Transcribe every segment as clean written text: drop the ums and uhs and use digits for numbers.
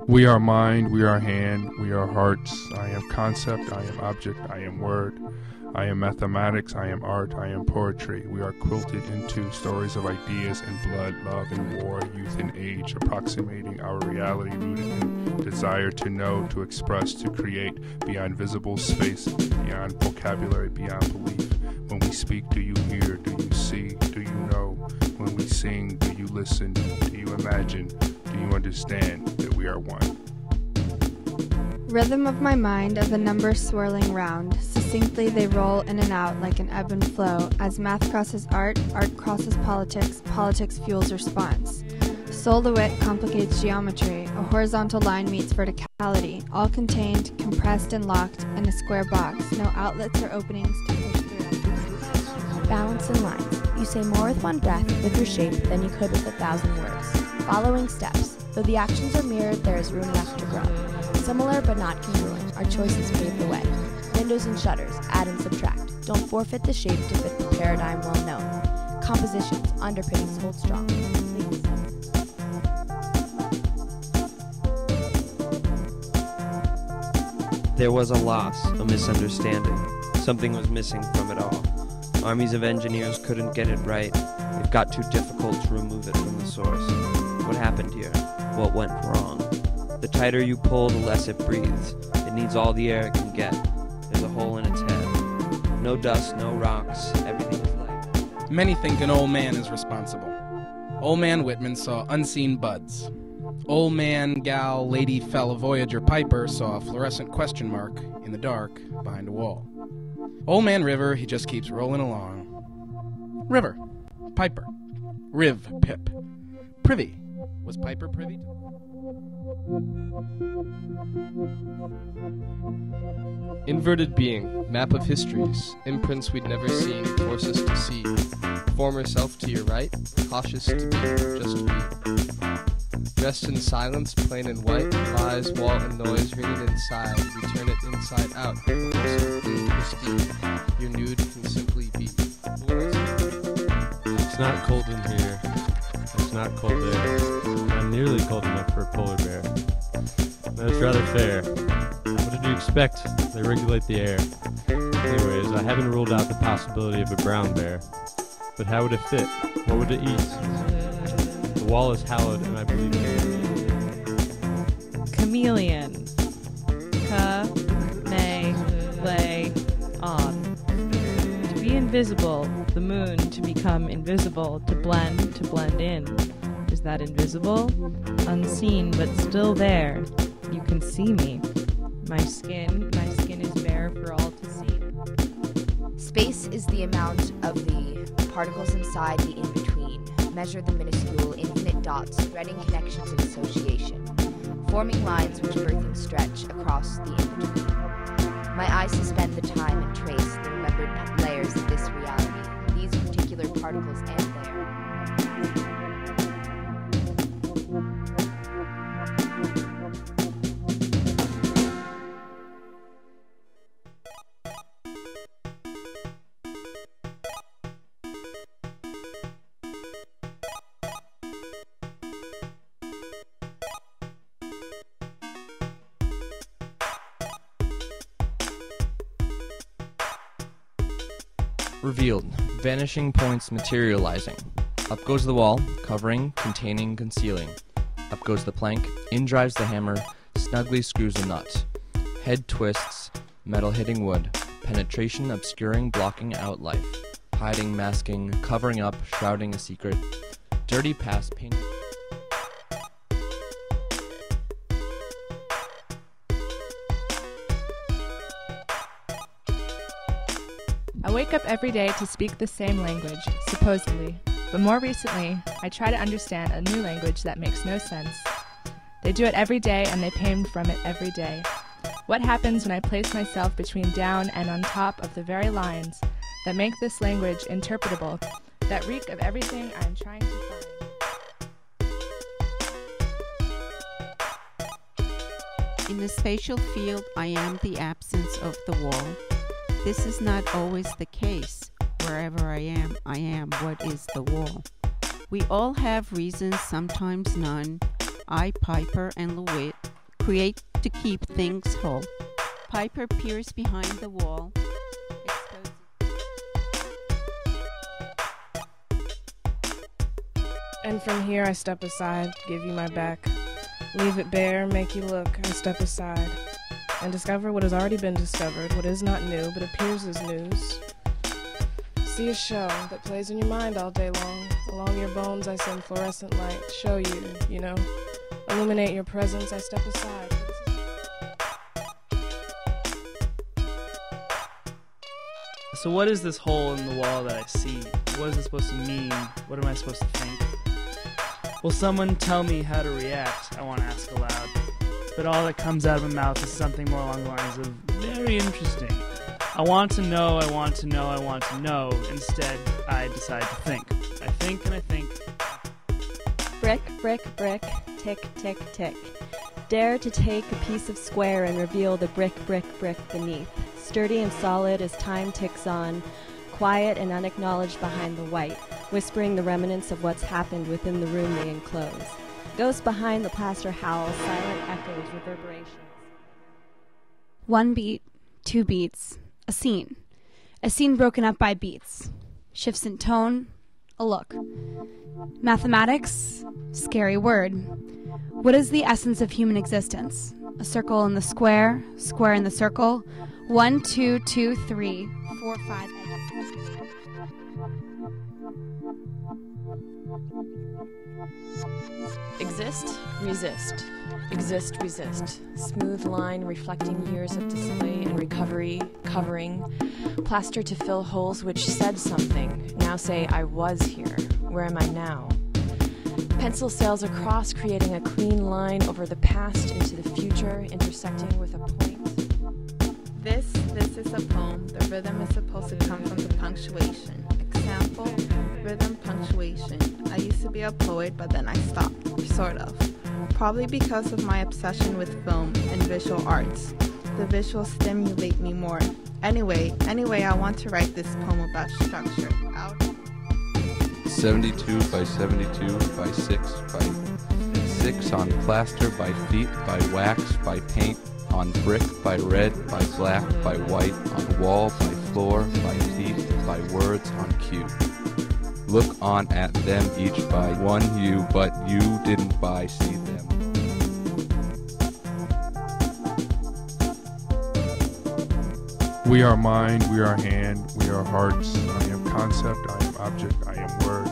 We are mind, we are hand, we are hearts. I am concept, I am object, I am word. I am mathematics, I am art, I am poetry. We are quilted into stories of ideas and blood, love and war, youth and age, approximating our reality rooted in desire to know, to express, to create, beyond visible space, beyond vocabulary, beyond belief. When we speak, do you hear? Do you see? Do you know? When we sing, do you listen? Do you imagine? Do you understand that we are one? Rhythm of my mind are the numbers swirling round. Succinctly they roll in and out like an ebb and flow. As math crosses art, art crosses politics, politics fuels response. Soul the wit complicates geometry. A horizontal line meets verticality, all contained, compressed and locked in a square box. No outlets or openings to push through. Balance and lines. You say more with one breath with your shape than you could with 1,000 words. Following steps. Though the actions are mirrored, there is room left to grow. Similar but not congruent, our choices pave the way. Windows and shutters, add and subtract. Don't forfeit the shape to fit the paradigm well known. Compositions, underpinnings hold strong. Please. There was a loss, a misunderstanding. Something was missing from it all. Armies of engineers couldn't get it right. It got too difficult to remove it from the source. What happened here? What went wrong? The tighter you pull, the less it breathes. It needs all the air it can get. There's a hole in its head. No dust, no rocks, everything is light. Many think an old man is responsible. Old man Whitman saw unseen buds. Old man, gal, lady, fella, Voyager Piper saw a fluorescent question mark in the dark behind a wall. Old man River, he just keeps rolling along. River, Piper, Riv, Pip, Privy. Was Piper privy to? Inverted being, map of histories, imprints we'd never seen, force us to see. Former self to your right, cautious to be, just be. Dressed in silence, plain and white, lies, wall, and noise ringing inside. We turn it inside out, simply mystique. Your nude can simply be. It's not cold in here. It's not cold there. Not nearly cold enough for a polar bear. That's rather fair. What did you expect? They regulate the air. Anyways, I haven't ruled out the possibility of a brown bear. But how would it fit? What would it eat? The wall is hallowed, and I believe it. Chameleon. Lay on. To be invisible, the moon to become invisible, to blend in. Is that invisible? Unseen, but still there. You can see me. My skin is bare for all to see. Space is the amount of the particles inside the in-between. Measure the minuscule, infinite dots, threading connections of association, forming lines which birth and stretch across the in-between. My eyes suspend the time and trace the remembered layers of this reality, these particular particles and their. Revealed. Vanishing points materializing. Up goes the wall, covering, containing, concealing. Up goes the plank, in drives the hammer, snugly screws the nut. Head twists, metal hitting wood. Penetration obscuring, blocking out life. Hiding, masking, covering up, shrouding a secret. Dirty past painted. I wake up every day to speak the same language, supposedly. But more recently, I try to understand a new language that makes no sense. They do it every day and they pay me from it every day. What happens when I place myself between down and on top of the very lines that make this language interpretable, that reek of everything I am trying to find? In the spatial field, I am the absence of the wall. This is not always the case. wherever I am what is the wall. We all have reasons, sometimes none. I, Piper, and LeWitt create to keep things whole. Piper peers behind the wall. And from here I step aside, give you my back. Leave it bare, make you look, I step aside. And discover what has already been discovered, what is not new, but appears as news. See a show that plays in your mind all day long. Along your bones I send fluorescent light, show you, you know. Illuminate your presence, I step aside. So what is this hole in the wall that I see? What is it supposed to mean? What am I supposed to think? Will someone tell me how to react? I want to ask aloud. But all that comes out of my mouth is something more along the lines of, very interesting. I want to know, I want to know, I want to know. Instead, I decide to think. I think and I think. Brick, brick, brick, tick, tick, tick. Dare to take a piece of square and reveal the brick, brick, brick beneath. Sturdy and solid as time ticks on, quiet and unacknowledged behind the white, whispering the remnants of what's happened within the room they enclose. Ghosts behind the plaster howl, silent echoes, reverberations. 1 beat, 2 beats, a scene. A scene broken up by beats. Shifts in tone, a look. Mathematics, scary word. What is the essence of human existence? A circle in the square, square in the circle. 1, 2, 2, 3, 4, 5, Exist, resist. Exist, resist. Smooth line reflecting years of display and recovery, covering. Plaster to fill holes which said something. Now say, I was here. Where am I now? Pencil sails across, creating a clean line over the past into the future, intersecting with a point. This is a poem. The rhythm is supposed to come from the punctuation. Example, rhythm, punctuation. I used to be a poet, but then I stopped, sort of. Probably because of my obsession with film and visual arts. The visuals stimulate me more. Anyway, I want to write this poem about structure. Out. 72 by 72 by 6 by 6 on plaster, by feet, by wax, by paint, on brick, by red, by black, by white, on wall, by floor, by feet, by words, on cue. Look on at them each by one you, but you didn't by see them. We are mind, we are hand, we are hearts. I am concept, I am object, I am word.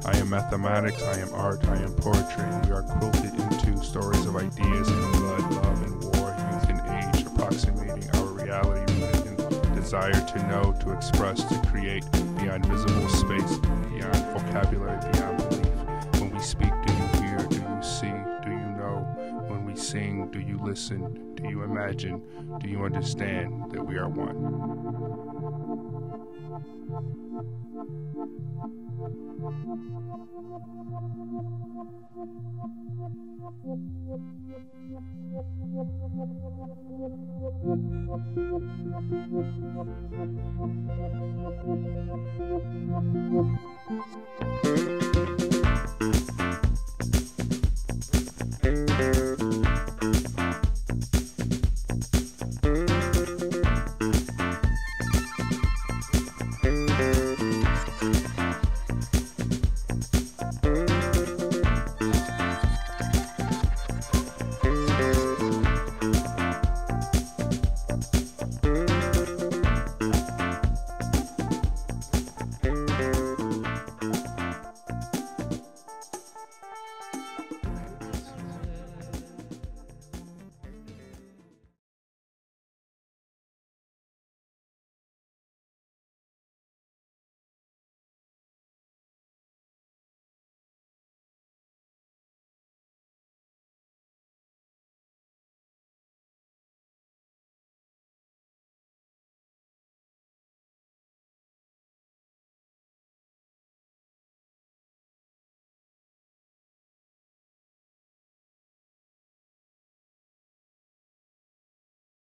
I am mathematics, I am art, I am poetry. We are quilted into stories of ideas in blood, love, and war, youth and age, approximating our reality rooted in desire to know, to express, to create, beyond visible space, beyond vocabulary, beyond belief. When we speak, do you hear? Do you see? Do you know? When we sing, do you listen? Do you imagine? Do you understand that we are one?